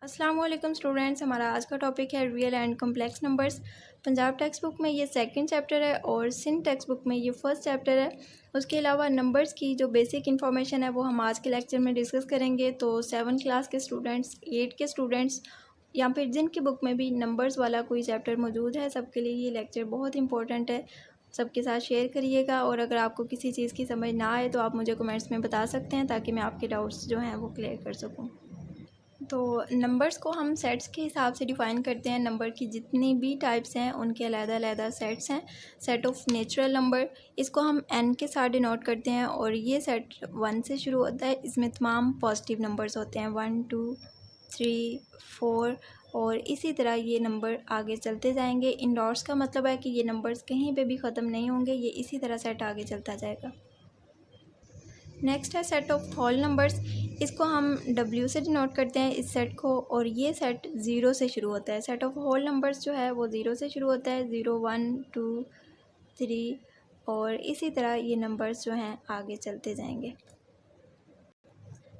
अस्सलाम वालेकुम स्टूडेंट्स, हमारा आज का टॉपिक है real and complex numbers. Punjab text book में ये सेकंड चैप्टर है और सिंध टेक्स्ट बुक में ये फर्स्ट चैप्टर है। उसके अलावा नंबर्स की जो बेसिक इन्फॉर्मेशन है वो हम आज के लेक्चर में डिस्कस करेंगे। तो 7 क्लास के स्टूडेंट्स, 8 के स्टूडेंट्स या फिर जिनकी बुक में भी नंबर्स वाला कोई चैप्टर मौजूद है, सबके लिए ये लेक्चर बहुत इंपॉर्टेंट है। सबके साथ शेयर करिएगा और अगर आपको किसी चीज़ की समझ ना आए तो आप मुझे कमेंट्स में बता सकते हैं ताकि मैं आपके डाउट्स जो हैं वो क्लियर कर सकूँ। तो नंबर्स को हम सेट्स के हिसाब से डिफ़ाइन करते हैं। नंबर की जितनी भी टाइप्स हैं उनके अलग-अलग सेट्स हैं। सेट ऑफ नेचुरल नंबर, इसको हम n के साथ डिनोट करते हैं और ये सेट 1 से शुरू होता है। इसमें तमाम पॉजिटिव नंबर्स होते हैं 1 2 3 4 और इसी तरह ये नंबर आगे चलते जाएंगे। इंडॉर्स का मतलब है कि ये नंबर्स कहीं पे भी ख़त्म नहीं होंगे, ये इसी तरह सेट आगे चलता जाएगा। नेक्स्ट है सेट ऑफ होल नंबर्स, इसको हम W से डिनोट करते हैं इस सेट को और ये सेट 0 से शुरू होता है। सेट ऑफ होल नंबर्स जो है वो 0 से शुरू होता है, 0 1 2 3 और इसी तरह ये नंबर्स जो हैं आगे चलते जाएंगे।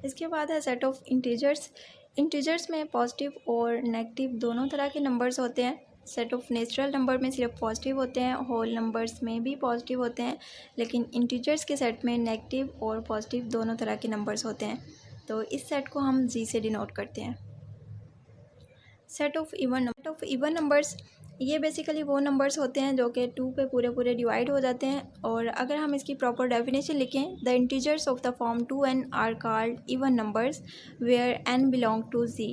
इसके बाद है सेट ऑफ इंटीजर्स। इंटीजर्स में पॉजिटिव और नेगेटिव दोनों तरह के नंबर्स होते हैं। सेट ऑफ नेचुरल नंबर में सिर्फ पॉजिटिव होते हैं, होल नंबर्स में भी पॉजिटिव होते हैं, लेकिन इंटीजर्स के सेट में नेगेटिव और पॉजिटिव दोनों तरह के नंबर्स होते हैं। तो इस सेट को हम G से डिनोट करते हैं। सेट ऑफ इवन नंबर्स, ये बेसिकली वो नंबर्स होते हैं जो कि 2 पे पूरे पूरे डिवाइड हो जाते हैं। और अगर हम इसकी प्रॉपर डेफिनेशन लिखें, the integers of the form 2n are called even numbers where n belong to Z।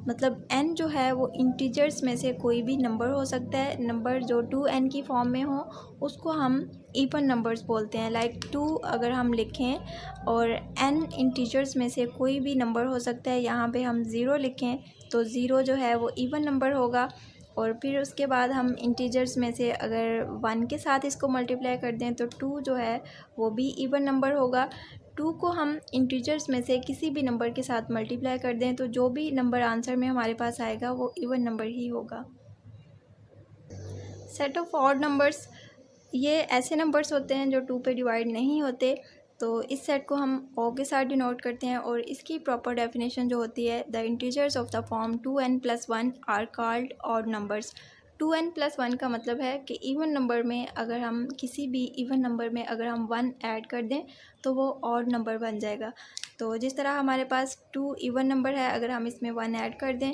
मतलब n जो है वो इंटीजर्स में से कोई भी नंबर हो सकता है। नंबर जो 2n की फॉर्म में हो उसको हम इवन नंबर्स बोलते हैं। लाइक 2 अगर हम लिखें और n इंटीजर्स में से कोई भी नंबर हो सकता है, यहाँ पे हम 0 लिखें तो 0 जो है वो इवन नंबर होगा। और फिर उसके बाद हम इंटीजर्स में से अगर 1 के साथ इसको मल्टीप्लाई कर दें तो 2 जो है वो भी इवन नंबर होगा। 2 को हम इंटीजर्स में से किसी भी नंबर के साथ मल्टीप्लाई कर दें तो जो भी नंबर आंसर में हमारे पास आएगा वो इवन नंबर ही होगा। सेट ऑफ ऑड नंबर्स, ये ऐसे नंबर्स होते हैं जो 2 पे डिवाइड नहीं होते। तो इस सेट को हम O के साथ डिनोट करते हैं और इसकी प्रॉपर डेफिनेशन जो होती है, the integers of the form 2n + 1 are called odd numbers. 2n + 1 का मतलब है कि इवन नंबर में अगर हम किसी भी इवन नंबर में अगर हम 1 ऐड कर दें तो वो ऑड नंबर बन जाएगा। तो जिस तरह हमारे पास 2 इवन नंबर है, अगर हम इसमें 1 ऐड कर दें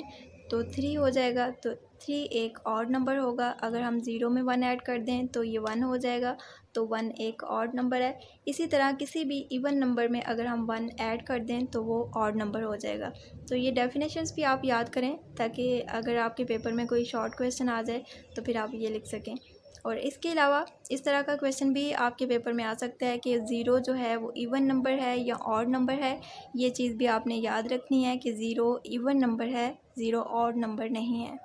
तो 3 हो जाएगा। तो 3 एक ऑड नंबर होगा। अगर हम 0 में 1 ऐड कर दें तो ये 1 हो जाएगा, तो 1 एक ऑड नंबर है। इसी तरह किसी भी इवन नंबर में अगर हम 1 ऐड कर दें तो वो ऑड नंबर हो जाएगा। तो ये डेफिनेशंस भी आप याद करें ताकि अगर आपके पेपर में कोई शॉर्ट क्वेश्चन आ जाए तो फिर आप ये लिख सकें। और इसके अलावा इस तरह का क्वेश्चन भी आपके पेपर में आ सकता है कि 0 जो है वो इवन नंबर है या ऑड नंबर है। ये चीज़ भी आपने याद रखनी है कि 0 इवन नंबर है, 0 ऑड नंबर नहीं है।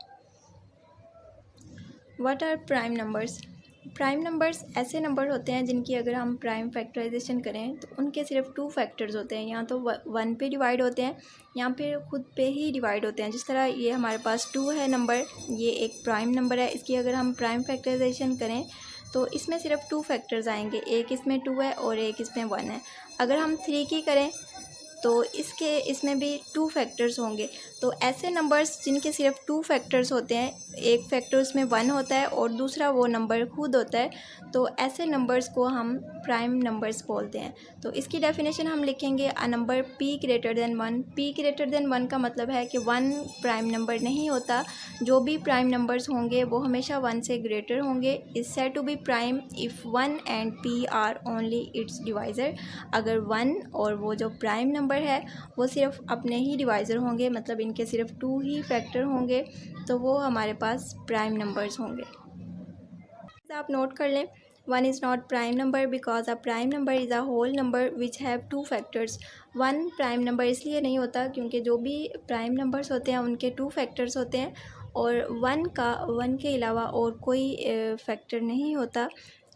What are prime numbers? Prime numbers ऐसे नंबर होते हैं जिनकी अगर हम प्राइम फैक्टराइजेशन करें तो उनके सिर्फ 2 फैक्टर्स होते हैं। यहाँ तो 1 पे डिवाइड होते हैं, यहाँ पे खुद पे ही डिवाइड होते हैं। जिस तरह ये हमारे पास 2 है नंबर, ये एक प्राइम नंबर है। इसकी अगर हम प्राइम फैक्टराइजेशन करें तो इसमें सिर्फ 2 फैक्टर्स आएंगे, एक इसमें 2 है और एक इसमें 1 है। अगर हम 3 की करें तो इसमें भी 2 फैक्टर्स होंगे। तो ऐसे नंबर्स जिनके सिर्फ 2 फैक्टर्स होते हैं, एक फैक्टर उसमें 1 होता है और दूसरा वो नंबर खुद होता है, तो ऐसे नंबर्स को हम प्राइम नंबर्स बोलते हैं। तो इसकी डेफिनेशन हम लिखेंगे, a number p greater than 1। p greater than 1 का मतलब है कि 1 प्राइम नंबर नहीं होता। जो भी प्राइम नंबर्स होंगे वो हमेशा 1 से ग्रेटर होंगे। Is said to be prime if 1 and p are only its divisor. अगर 1 और वो जो प्राइम नंबर है वो सिर्फ अपने ही डिवाइज़र होंगे, मतलब इनके सिर्फ 2 ही फैक्टर होंगे, तो वो हमारे पास प्राइम नंबर्स होंगे। आप नोट कर लें, 1 is not prime number because a prime number is a whole number which have 2 factors. 1 prime number इसलिए नहीं होता क्योंकि जो भी प्राइम नंबर्स होते हैं उनके 2 फैक्टर्स होते हैं और 1 के अलावा और कोई फैक्टर नहीं होता।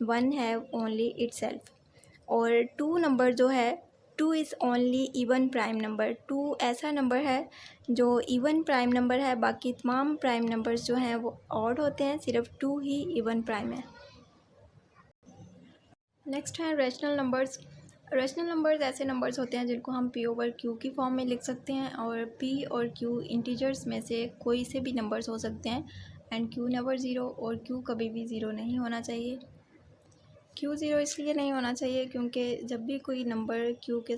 1 हैव ओनली इटसेल्फ। और 2 नंबर जो है, 2 is only even prime number. 2 ऐसा नंबर है जो इवन प्राइम नंबर है, बाकी तमाम प्राइम नंबर्स जो हैं वो ऑड होते हैं, सिर्फ 2 ही इवन प्राइम है। नेक्स्ट है रैशनल नंबर्स। रैशनल नंबर्स ऐसे नंबर्स होते हैं जिनको हम p ओवर q की फॉर्म में लिख सकते हैं, और p और q इंटीजर्स में से कोई से भी नंबर्स हो सकते हैं, एंड q नेवर ज़ीरो, और q कभी भी ज़ीरो नहीं होना चाहिए। q ज़ीरो इसलिए नहीं होना चाहिए क्योंकि जब भी कोई नंबर q के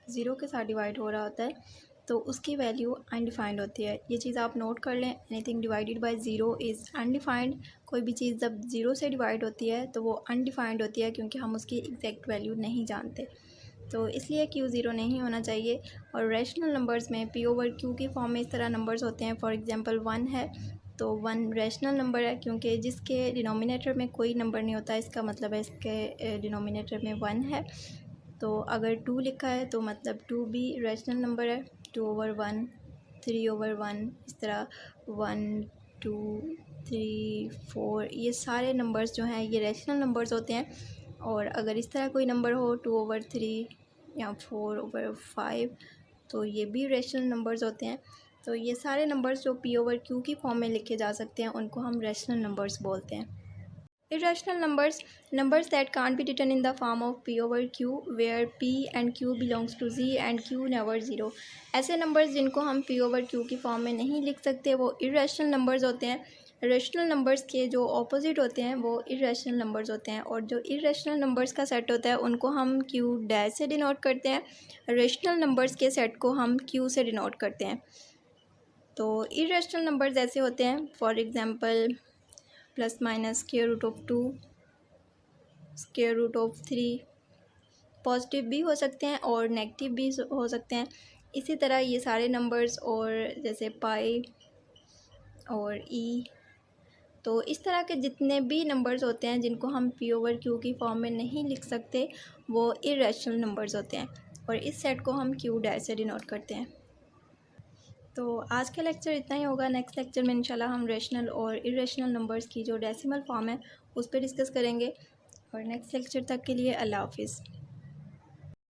ज़ीरो के साथ डिवाइड हो रहा होता है तो उसकी वैल्यू अनडिफाइंड होती है। ये चीज़ आप नोट कर लें, anything divided by zero is undefined. कोई भी चीज़ जब ज़ीरो से डिवाइड होती है तो वो अनडिफाइंड होती है क्योंकि हम उसकी एग्जैक्ट वैल्यू नहीं जानते, तो इसलिए q ज़ीरो नहीं होना चाहिए। और रैशनल नंबर्स में p ओवर q की फॉर्म में इस तरह नंबर्स होते हैं। फॉर एग्जांपल 1 है तो 1 रैशनल नंबर है क्योंकि जिसके डिनोमिनेटर में कोई नंबर नहीं होता, इसका मतलब है इसके डिनोमिनेटर में 1 है। तो अगर 2 लिखा है तो मतलब 2 भी रैशनल नंबर है। 2 ओवर 1, 3 ओवर 1, इस तरह 1, 2, 3, 4, ये सारे नंबर्स जो हैं ये रैशनल नंबर्स होते हैं। और अगर इस तरह कोई नंबर हो 2 ओवर 3 या 4 ओवर 5, तो ये भी रैशनल नंबर्स होते हैं। तो ये सारे नंबर्स जो p ओवर q की फॉर्म में लिखे जा सकते हैं उनको हम रैशनल नंबर्स बोलते हैं। Irrational numbers, numbers that can't be written in the form of p over q, where p and q belongs to z and q never zero। ऐसे नंबर्स जिनको हम p over q की form में नहीं लिख सकते वो irrational नंबर्स होते हैं। रेशनल नंबर्स के जो ऑपोजिट होते हैं वो इरेशनल नंबर्स होते हैं, और जो इरेशनल नंबर्स का सेट होता है उनको हम q डैश से डिनोट करते हैं। रेशनल नंबर्स के सेट को हम q से डिनोट करते हैं। तो इरेशनल नंबर्स ऐसे होते हैं, for example plus minus square root of 2, square root of 3, positive भी हो सकते हैं और नेगेटिव भी हो सकते हैं। इसी तरह ये सारे नंबर्स, और जैसे पाई और ई, तो इस तरह के जितने भी नंबर्स होते हैं जिनको हम p ओवर q की फॉर्म में नहीं लिख सकते वो इरेशनल नंबर्स होते हैं, और इस सेट को हम q डैश से डिनोट करते हैं। तो आज का लेक्चर इतना ही होगा। नेक्स्ट लेक्चर में इंशाल्लाह हम रैशनल और इरेशनल नंबर्स की जो डेसिमल फॉर्म है उस पर डिस्कस करेंगे। और नेक्स्ट लेक्चर तक के लिए अल्लाह हाफिज़।